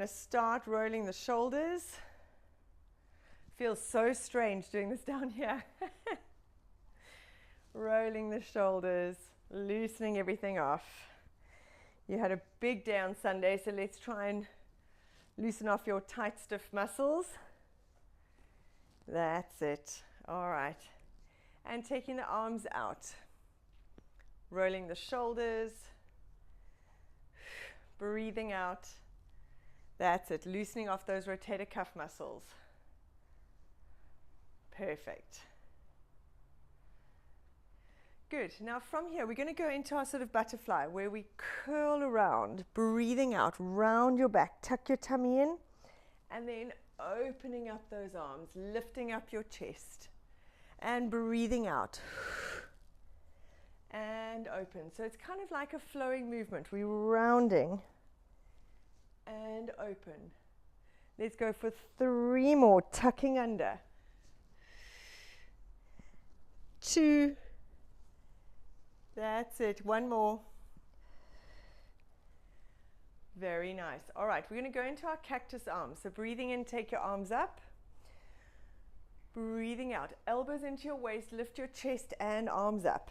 going to start rolling the shoulders. Feels so strange doing this down here. Rolling the shoulders, loosening everything off. You had a big day on Sunday, so let's try and loosen off your tight, stiff muscles. That's it. All right. And taking the arms out. Rolling the shoulders. Breathing out. That's it. Loosening off those rotator cuff muscles. Perfect. Good. Now from here, we're going to go into our sort of butterfly where we curl around, breathing out, round your back, tuck your tummy in, and then opening up those arms, lifting up your chest, and breathing out. And open. So it's kind of like a flowing movement. We're rounding and open. Let's go for 3 more, tucking under. 2. That's it. 1 more. Very nice. All right, we're going to go into our cactus arms. So breathing in, take your arms up. Breathing out, elbows into your waist, lift your chest and arms up.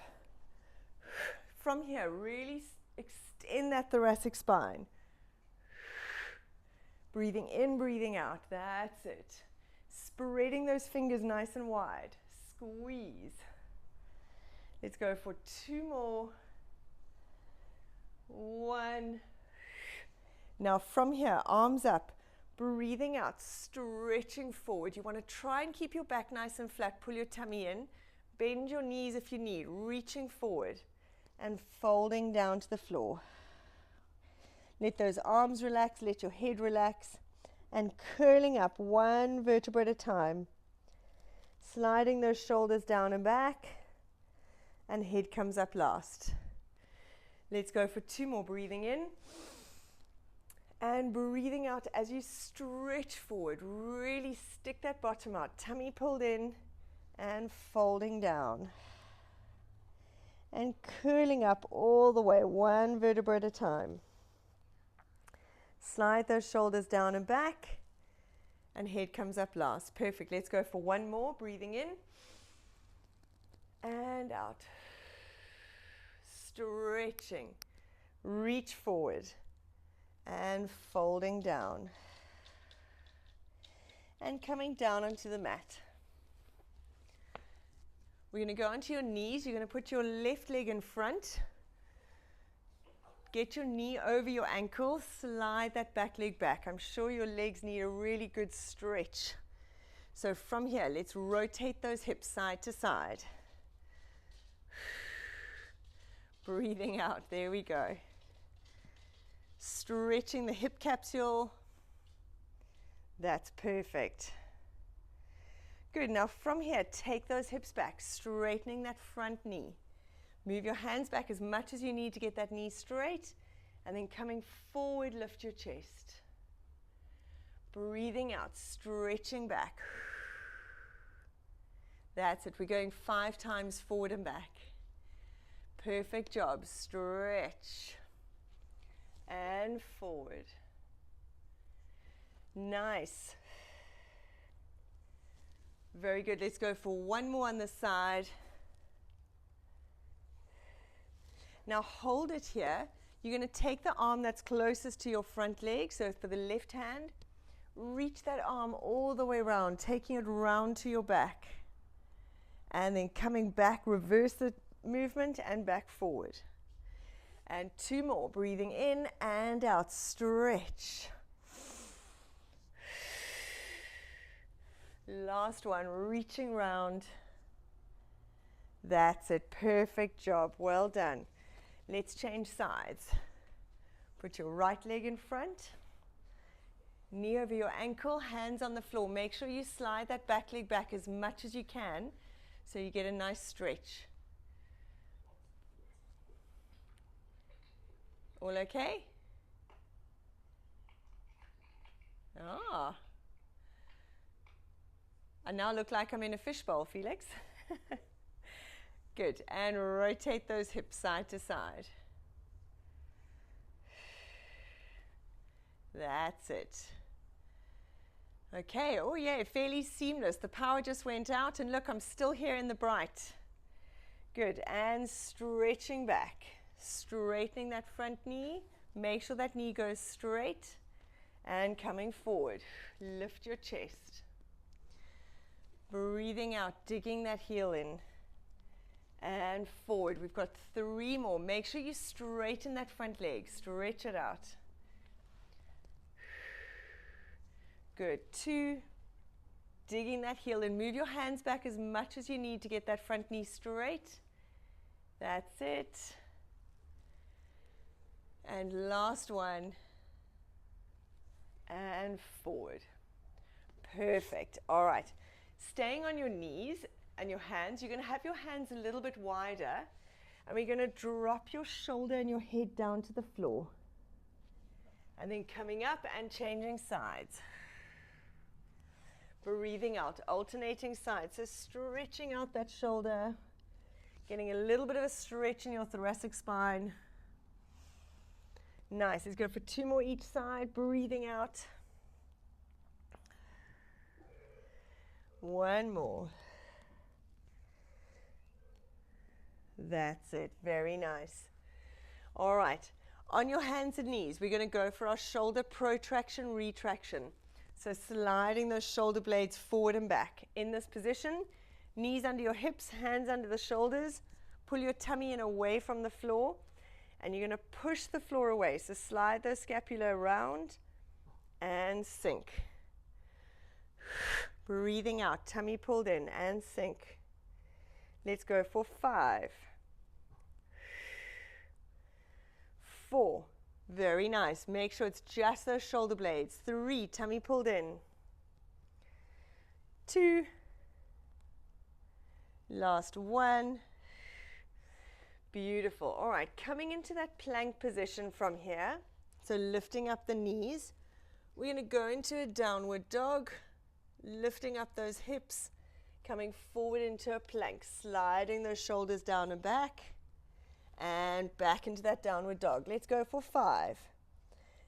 From here, really extend that thoracic spine. Breathing in, breathing out. That's it. Spreading those fingers nice and wide. Squeeze. Let's go for 2 more. 1. Now from here, arms up, breathing out, stretching forward. You want to try and keep your back nice and flat. Pull your tummy in. Bend your knees if you need. Reaching forward and folding down to the floor. Let those arms relax. Let your head relax. And curling up 1 vertebra at a time. Sliding those shoulders down and back. And head comes up last. Let's go for 2 more. Breathing in. And breathing out as you stretch forward. Really stick that bottom out. Tummy pulled in and folding down. And curling up all the way, 1 vertebra at a time. Slide those shoulders down and back. And head comes up last. Perfect. Let's go for 1 more. Breathing in. And out. Stretching. Reach forward. And folding down. And coming down onto the mat. We're going to go onto your knees. You're going to put your left leg in front. Get your knee over your ankle. Slide that back leg back. I'm sure your legs need a really good stretch. So from here, let's rotate those hips side to side. Breathing out. There we go. Stretching the hip capsule. That's perfect. Good. Now from here, take those hips back, straightening that front knee. Move your hands back as much as you need to get that knee straight. And then coming forward, lift your chest. Breathing out, stretching back. That's it. We're going 5 times forward and back. Perfect job. Stretch. And forward. Nice. Very good. Let's go for 1 more on the side. Now hold it here. You're going to take the arm that's closest to your front leg. So for the left hand, reach that arm all the way around, taking it round to your back. And then coming back, reverse the movement and back forward. And 2 more. Breathing in and out. Stretch. Last one. Reaching round. That's it. Perfect job. Well done. Let's change sides. Put your right leg in front. Knee over your ankle. Hands on the floor. Make sure you slide that back leg back as much as you can so you get a nice stretch. All okay? Ah. I now look like I'm in a fishbowl, Felix. Good. And rotate those hips side to side. That's it. Okay, oh yeah, fairly seamless. The power just went out, and look, I'm still here in the bright. Good, and stretching back, straightening that front knee. Make sure that knee goes straight, and coming forward. Lift your chest. Breathing out, digging that heel in, and forward. We've got 3 more. Make sure you straighten that front leg, stretch it out. Good, 2, digging that heel in. Move your hands back as much as you need to get that front knee straight. That's it. And last one. And forward. Perfect. All right. Staying on your knees and your hands, you're going to have your hands a little bit wider. And we're going to drop your shoulder and your head down to the floor. And then coming up and changing sides. Breathing out, alternating sides. So stretching out that shoulder, getting a little bit of a stretch in your thoracic spine. Nice. Let's go for 2 more each side. Breathing out. 1 more. That's it. Very nice. All right. On your hands and knees, we're going to go for our shoulder protraction, retraction. So sliding those shoulder blades forward and back. In this position, knees under your hips, hands under the shoulders. Pull your tummy in away from the floor. And you're going to push the floor away. So slide those scapula around and sink. Breathing out, tummy pulled in and sink. Let's go for 5. 4. Very nice. Make sure it's just those shoulder blades. 3, tummy pulled in. 2. Last 1. Beautiful. All right, coming into that plank position from here. So lifting up the knees. We're going to go into a downward dog. Lifting up those hips. Coming forward into a plank. Sliding those shoulders down and back. And back into that downward dog. Let's go for 5.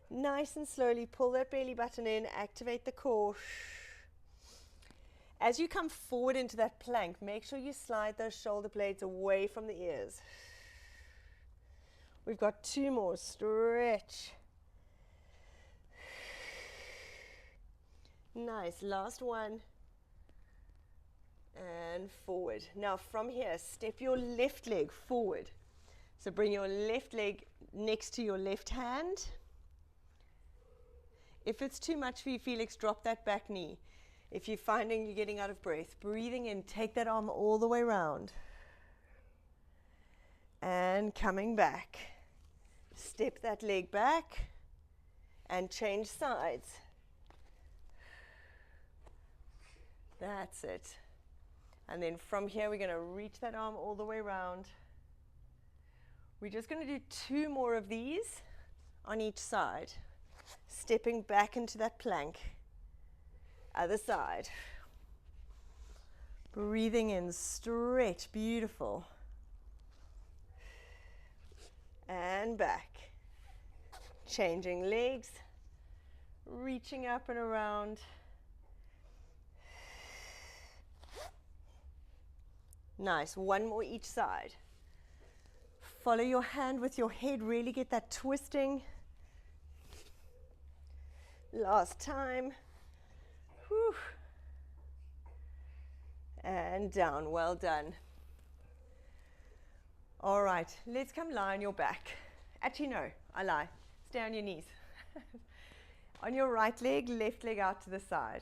Nice and slowly pull that belly button in, activate the core. As you come forward into that plank, make sure you slide those shoulder blades away from the ears. We've got 2 more. Stretch. Nice. Last one. And forward. Now from here, step your left leg forward. So bring your left leg next to your left hand. If it's too much for you, Felix, drop that back knee. If you're finding you're getting out of breath, breathing in, take that arm all the way around. And coming back. Step that leg back and change sides. That's it. And then from here, we're going to reach that arm all the way around. We're just going to do 2 more of these on each side. Stepping back into that plank. Other side. Breathing in, stretch, beautiful. And back. Changing legs. Reaching up and around. Nice, 1 more each side. Follow your hand with your head, really get that twisting. Last time. Whew. And down, well done. All right, let's come lie on your back. Actually, no, I lie. Stay on your knees. On your right leg, left leg out to the side.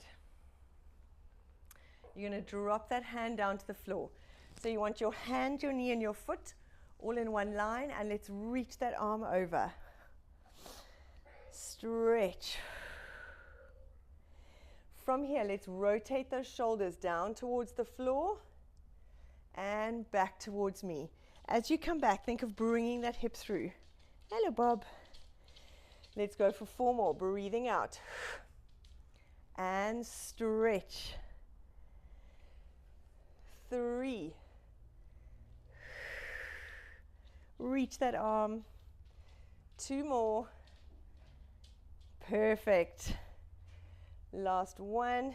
You're going to drop that hand down to the floor. So you want your hand, your knee, and your foot all in one line, and let's reach that arm over. Stretch. From here, let's rotate those shoulders down towards the floor and back towards me. As you come back, think of bringing that hip through. Hello, Bob. Let's go for 4 more. Breathing out. And stretch. 3. Reach that arm. 2 more. Perfect. Last one.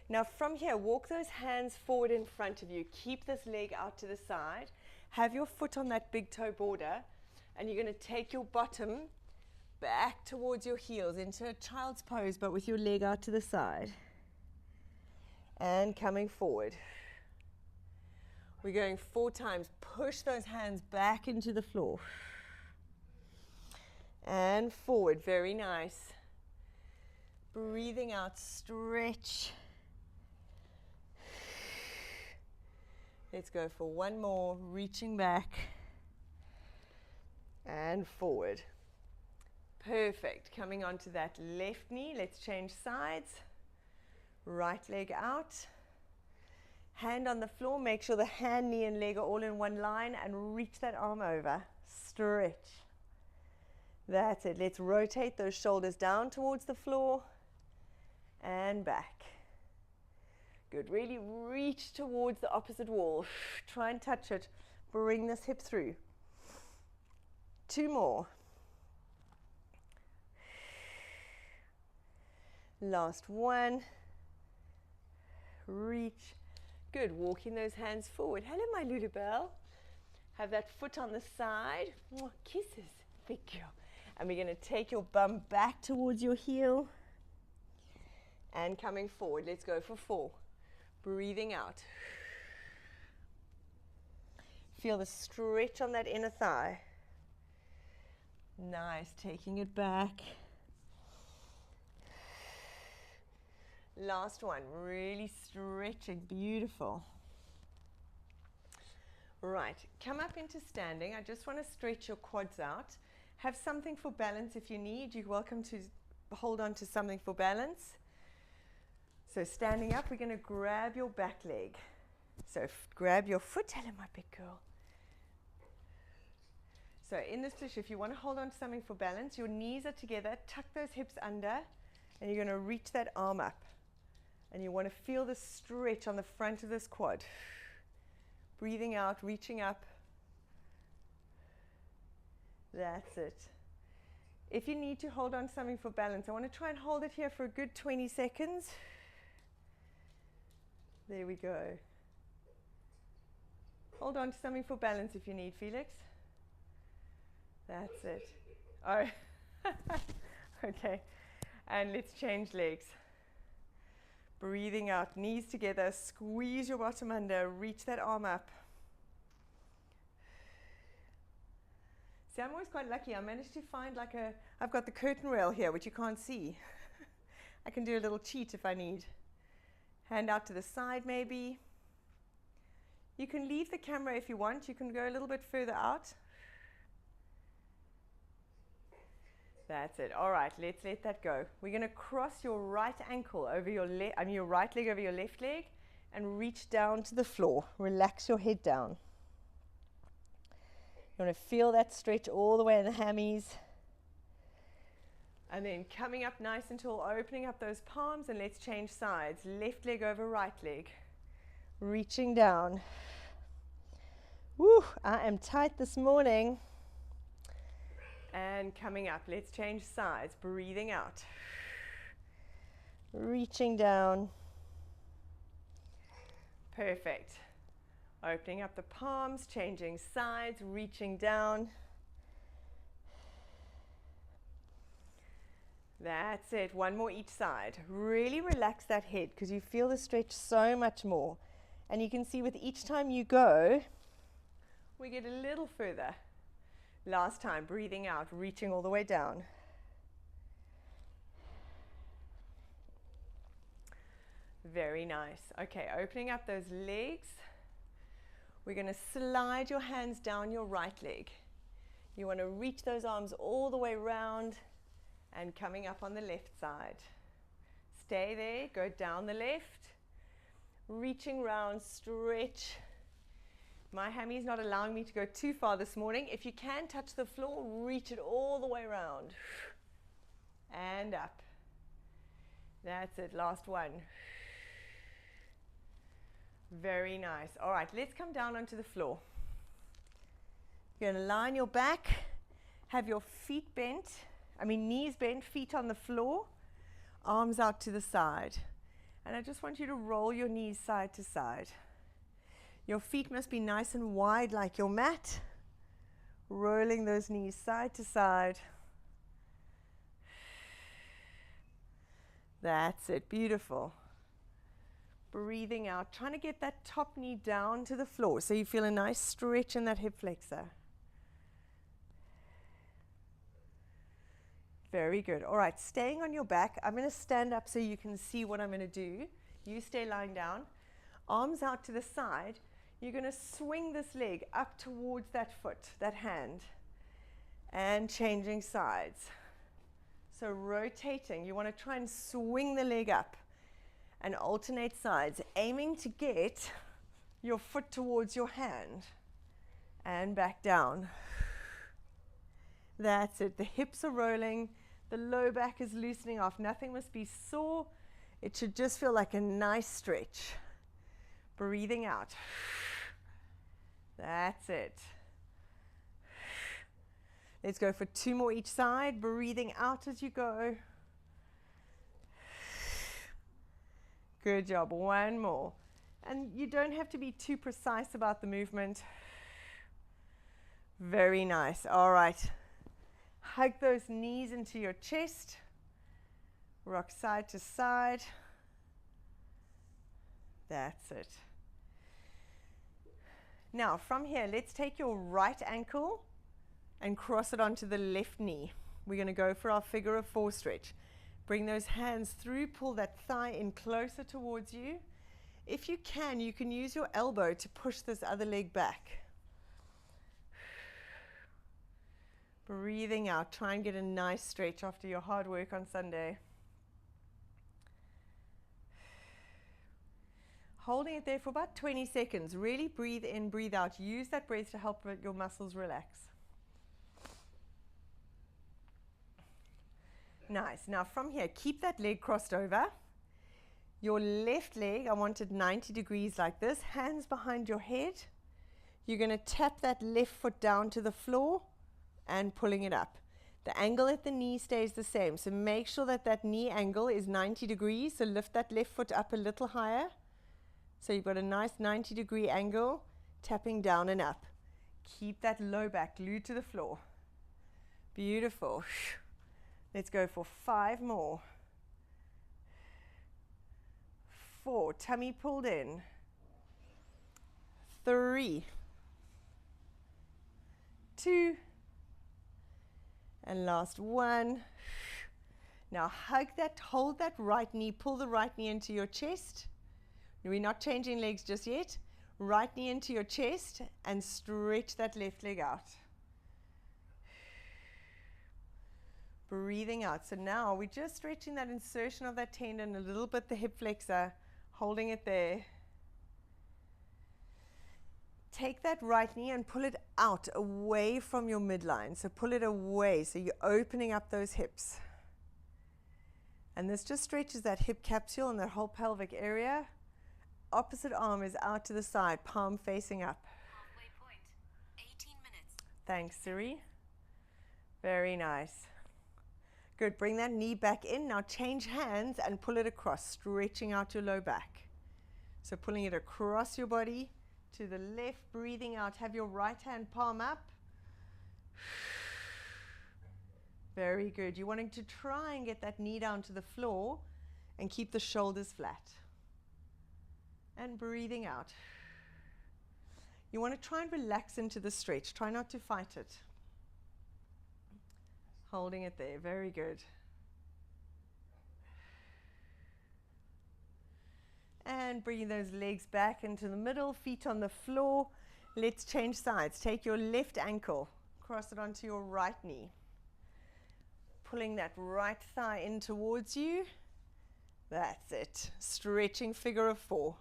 Now from here, walk those hands forward in front of you. Keep this leg out to the side. Have your foot on that big toe border, and you're going to take your bottom back towards your heels into a child's pose, but with your leg out to the side. And coming forward. We're going 4 times. Push those hands back into the floor. And forward. Very nice. Breathing out, stretch. Let's go for one more, reaching back and forward. Perfect. Coming onto that left knee, let's change sides. Right leg out. Hand on the floor, make sure the hand, knee and leg are all in one line and reach that arm over. Stretch. That's it. Let's rotate those shoulders down towards the floor and back. Good. Really reach towards the opposite wall. Try and touch it. Bring this hip through. 2 more. Last one. Reach. Good. Walking those hands forward. Hello, my Lulubelle. Have that foot on the side. Kisses. Big girl. And we're going to take your bum back towards your heel. And coming forward. Let's go for 4. Breathing out. Feel the stretch on that inner thigh. Nice. Taking it back. Last one. Really stretching. Beautiful. Right. Come up into standing. I just want to stretch your quads out. Have something for balance if you need. You're welcome to hold on to something for balance. So standing up, we're going to grab your back leg. So grab your foot. Hello, my big girl. So in this position, if you want to hold on to something for balance, your knees are together. Tuck those hips under, and you're going to reach that arm up. And you want to feel the stretch on the front of this quad. Breathing out, reaching up. That's it. If you need to hold on to something for balance, I want to try and hold it here for a good 20 seconds. There we go. Hold on to something for balance if you need, Felix. That's it. Oh, okay. And let's change legs. Breathing out, knees together, squeeze your bottom under, reach that arm up. See, I'm always quite lucky. I managed to find I've got the curtain rail here, which you can't see. I can do a little cheat if I need. Hand out to the side maybe. You can leave the camera if you want. You can go a little bit further out. That's it. All right, let's let that go. We're going to cross your right ankle over your your right leg over your left leg and reach down to the floor. Relax your head down. You want to feel that stretch all the way in the hammies. And then coming up nice and tall, opening up those palms, and let's change sides. Left leg over right leg. Reaching down. Woo, I am tight this morning. And coming up, let's change sides. Breathing out. Reaching down. Perfect. Opening up the palms, changing sides, reaching down. That's it. One more each side. Really relax that head because you feel the stretch so much more. And you can see with each time you go, we get a little further. Last time, breathing out, reaching all the way down. Very nice. Okay, opening up those legs. We're going to slide your hands down your right leg. You want to reach those arms all the way round and coming up on the left side. Stay there, go down the left, reaching round, stretch. My hammy is not allowing me to go too far this morning. If you can touch the floor, reach it all the way around. And up. That's it, last one. Very nice. All right, let's come down onto the floor. You're going to lie on your back, Have your feet bent, knees bent, feet on the floor, arms out to the side. And I just want you to roll your knees side to side. Your feet must be nice and wide like your mat. Rolling those knees side to side. That's it, beautiful. Breathing out, trying to get that top knee down to the floor so you feel a nice stretch in that hip flexor. Very good. All right, staying on your back, I'm going to stand up so you can see what I'm going to do. You stay lying down, arms out to the side. You're going to swing this leg up towards that foot, that hand, and changing sides. So rotating, you want to try and swing the leg up and alternate sides, aiming to get your foot towards your hand and back down. That's it. The hips are rolling. The low back is loosening off. Nothing must be sore. It should just feel like a nice stretch. Breathing out. That's it. Let's go for 2 more each side. Breathing out as you go. Good job. 1 more. And you don't have to be too precise about the movement. Very nice. All right. Hug those knees into your chest. Rock side to side. That's it. Now from here, let's take your right ankle and cross it onto the left knee. We're going to go for our figure of 4 stretch. Bring those hands through, pull that thigh in closer towards you. If you can use your elbow to push this other leg back. Breathing out, try and get a nice stretch after your hard work on Sunday. Holding it there for about 20 seconds. Really breathe in, breathe out. Use that breath to help your muscles relax. Nice. Now from here, keep that leg crossed over. Your left leg, I want it 90 degrees like this. Hands behind your head. You're going to tap that left foot down to the floor and pulling it up. The angle at the knee stays the same. So make sure that that knee angle is 90 degrees. So lift that left foot up a little higher. So you've got a nice 90-degree angle, tapping down and up. Keep that low back glued to the floor. Beautiful. Let's go for 5 more. 4, tummy pulled in. 3, 2, and last 1. Now hug that, hold that right knee, pull the right knee into your chest. We're not changing legs just yet. Right knee into your chest and stretch that left leg out. Breathing out. So now we're just stretching that insertion of that tendon a little bit, the hip flexor, holding it there. Take that right knee and pull it out away from your midline. So pull it away. So you're opening up those hips. And this just stretches that hip capsule and that whole pelvic area. Opposite arm is out to the side, palm facing up. Halfway point, 18 minutes. Thanks, Siri. Very nice. Good, bring that knee back in. Now change hands and pull it across, stretching out your low back. So pulling it across your body to the left, breathing out. Have your right hand palm up. Very good. You're wanting to try and get that knee down to the floor and keep the shoulders flat. And breathing out. You want to try and relax into the stretch. Try not to fight it. Holding it there. Very good. And bringing those legs back into the middle, feet on the floor. Let's change sides. Take your left ankle, cross it onto your right knee. Pulling that right thigh in towards you. That's it. Stretching figure of 4.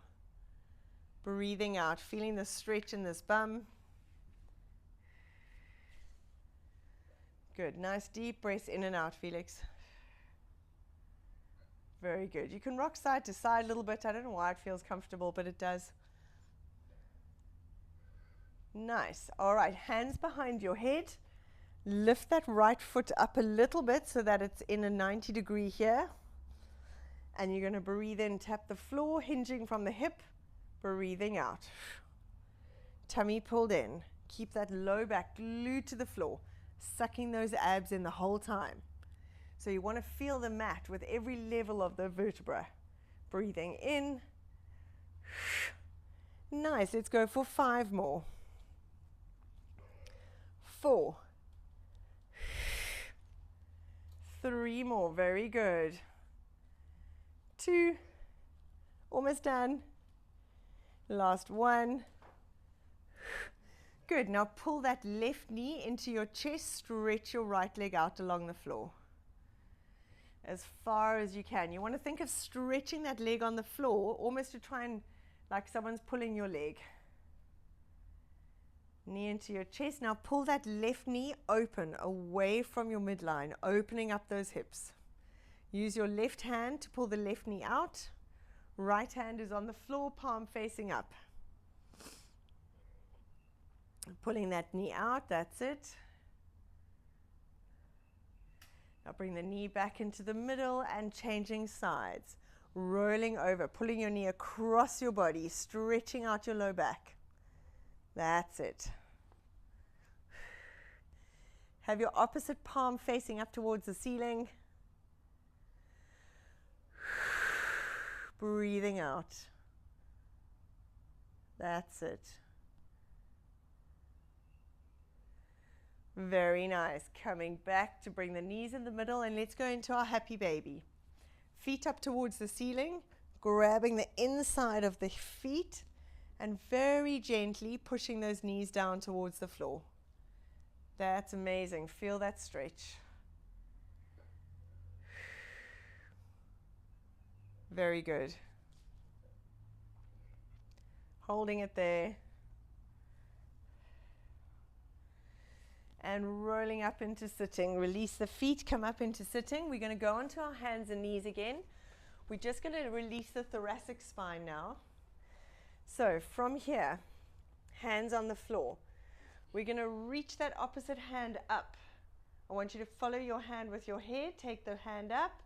Breathing out, feeling the stretch in this bum. Good, nice deep breaths in and out, Felix. Very good. You can rock side to side a little bit. I don't know why it feels comfortable, but it does. Nice. All right, hands behind your head. Lift that right foot up a little bit so that it's in a 90-degree here. And you're going to breathe in, tap the floor, hinging from the hip, breathing out. Tummy pulled in. Keep that low back glued to the floor, sucking those abs in the whole time. So you want to feel the mat with every level of the vertebra. Breathing in. Nice. Let's go for 5 more. 4. 3 more. Very good. 2. Almost done. Last 1. Good. Now pull that left knee into your chest. Stretch your right leg out along the floor as far as you can. You want to think of stretching that leg on the floor almost to try and like someone's pulling your leg. Knee into your chest. Now pull that left knee open away from your midline, opening up those hips. Use your left hand to pull the left knee out. Right hand is on the floor, palm facing up. Pulling that knee out, that's it. Now bring the knee back into the middle and changing sides. Rolling over, pulling your knee across your body, stretching out your low back. That's it. Have your opposite palm facing up towards the ceiling. Breathing out. That's it. Very nice. Coming back to bring the knees in the middle, and let's go into our happy baby. Feet up towards the ceiling, grabbing the inside of the feet and very gently pushing those knees down towards the floor. That's amazing. Feel that stretch. Very good. Holding it there. And rolling up into sitting. Release the feet, come up into sitting. We're going to go onto our hands and knees again. We're just going to release the thoracic spine now. So from here, hands on the floor. We're going to reach that opposite hand up. I want you to follow your hand with your head. Take the hand up,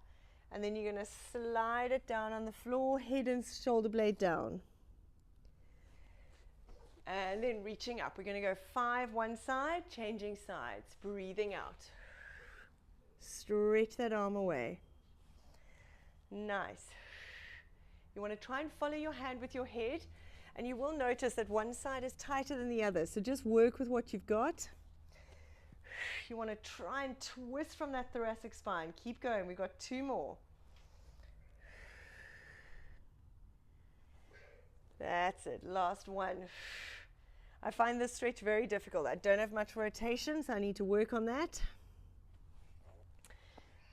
and then you're going to slide it down on the floor, head and shoulder blade down. And then reaching up. We're going to go 5 one side, changing sides, breathing out. Stretch that arm away. Nice. You want to try and follow your hand with your head, and you will notice that one side is tighter than the other. So just work with what you've got. You want to try and twist from that thoracic spine. Keep going. We've got 2 more. That's it. Last one. I find this stretch very difficult. I don't have much rotation, so I need to work on that.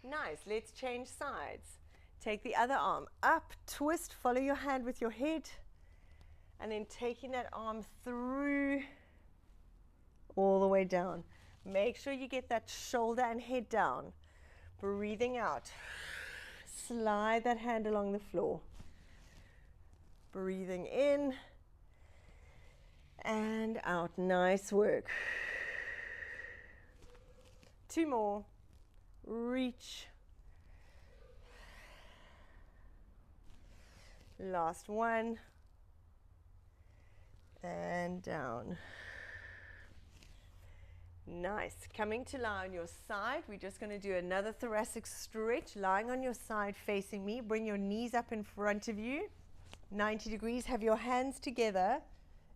Nice. Let's change sides. Take the other arm up, twist, follow your hand with your head, and then taking that arm through all the way down. Make sure you get that shoulder and head down. Breathing out. Slide that hand along the floor. Breathing in and out. Nice work. 2 more. Reach. Last one. And down. Nice. Coming to lie on your side. We're just going to do another thoracic stretch. Lying on your side facing me. Bring your knees up in front of you. 90 degrees. Have your hands together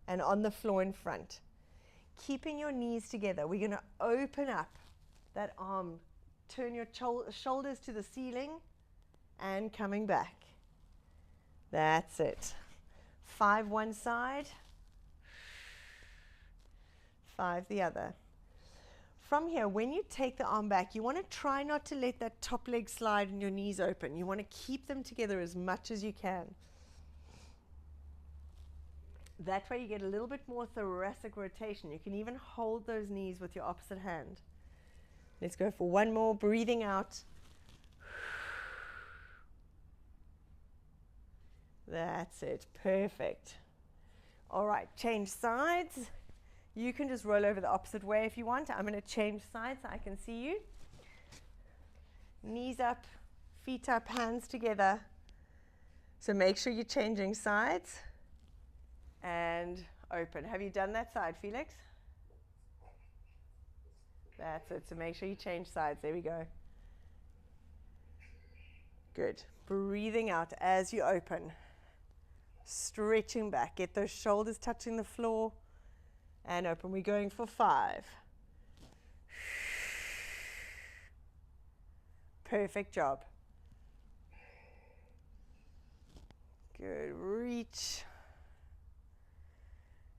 and on the floor in front. Keeping your knees together. We're going to open up that arm. Turn your shoulders to the ceiling and coming back. That's it. 5 one side. 5 the other. From here, when you take the arm back, you want to try not to let that top leg slide and your knees open. You want to keep them together as much as you can. That way you get a little bit more thoracic rotation. You can even hold those knees with your opposite hand. Let's go for 1 more. Breathing out. That's it. Perfect. All right, change sides. You can just roll over the opposite way if you want. I'm going to change sides so I can see you. Knees up, feet up, hands together. So make sure you're changing sides. And open. Have you done that side, Felix? That's it. So make sure you change sides. There we go. Good. Breathing out as you open. Stretching back. Get those shoulders touching the floor. And open. We're going for 5. Perfect job. Good. Reach.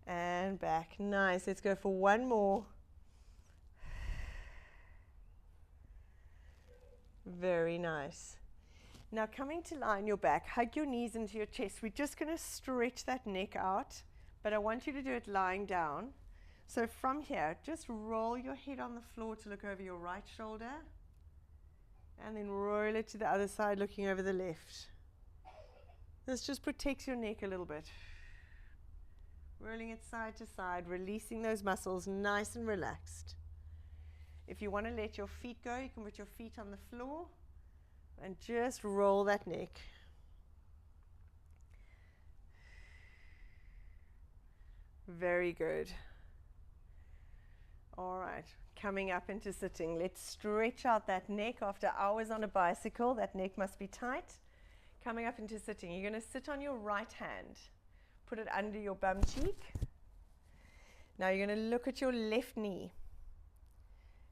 And back. Nice. Let's go for one more. Very nice. Now coming to lie on your back, hug your knees into your chest. We're just going to stretch that neck out, but I want you to do it lying down. So from here, just roll your head on the floor to look over your right shoulder, and then roll it to the other side looking over the left. This just protects your neck a little bit. Rolling it side to side, releasing those muscles nice and relaxed. If you want to let your feet go, you can put your feet on the floor and just roll that neck. Very good. All right, coming up into sitting. Let's stretch out that neck. After hours on a bicycle, that neck must be tight. Coming up into sitting, you're going to sit on your right hand. Put it under your bum cheek. Now you're going to look at your left knee.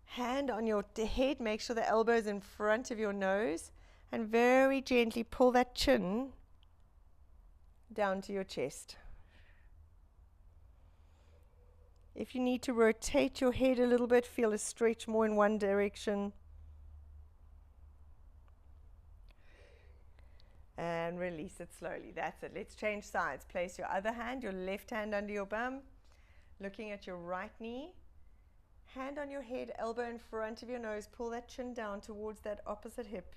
Hand on your head, make sure the elbow is in front of your nose, and very gently pull that chin down to your chest. If you need to rotate your head a little bit, feel a stretch more in one direction. And release it slowly. That's it. Let's change sides. Place your other hand, your left hand under your bum, looking at your right knee. Hand on your head, elbow in front of your nose. Pull that chin down towards that opposite hip.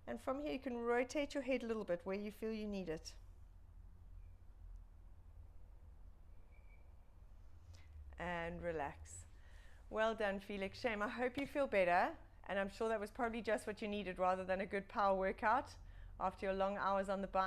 And from here, you can rotate your head a little bit where you feel you need it. And relax. Well done, Felix. Shame. I hope you feel better. And I'm sure that was probably just what you needed rather than a good power workout after your long hours on the bike.